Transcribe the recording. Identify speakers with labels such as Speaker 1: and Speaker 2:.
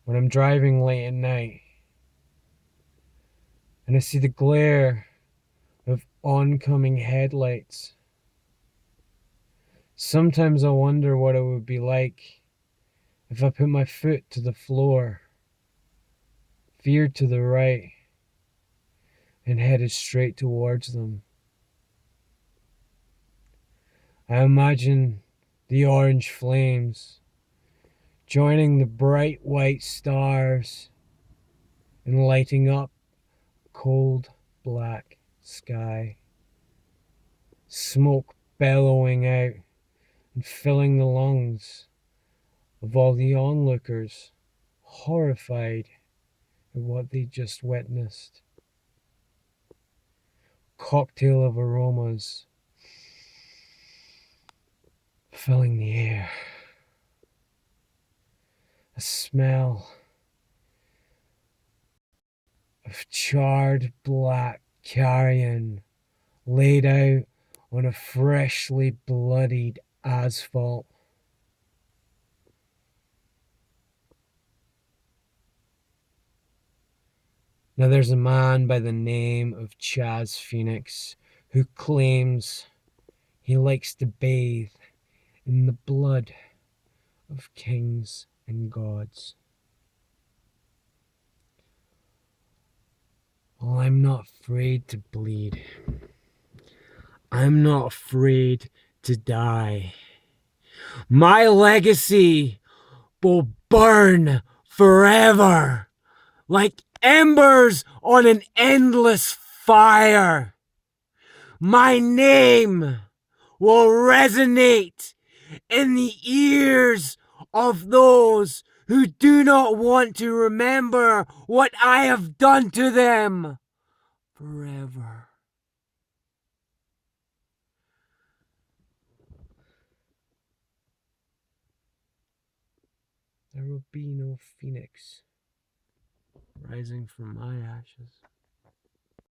Speaker 1: when I'm driving late at night and I see the glare of oncoming headlights. Sometimes I wonder what it would be like if I put my foot to the floor, veered to the right, and headed straight towards them. I imagine the orange flames joining the bright white stars and lighting up cold black sky, smoke bellowing out and filling the lungs of all the onlookers, horrified at what they just witnessed. Cocktail of aromas filling the air. A smell of charred black carrion laid out on a freshly bloodied asphalt. Now there's a man by the name of Chaz Phoenix who claims he likes to bathe in the blood of kings and gods. Well, I'm not afraid to bleed. I'm not afraid to die. My legacy will burn forever like embers on an endless fire. My name will resonate in the ears of those who do not want to remember what I have done to them forever. There will be no phoenix rising from my ashes.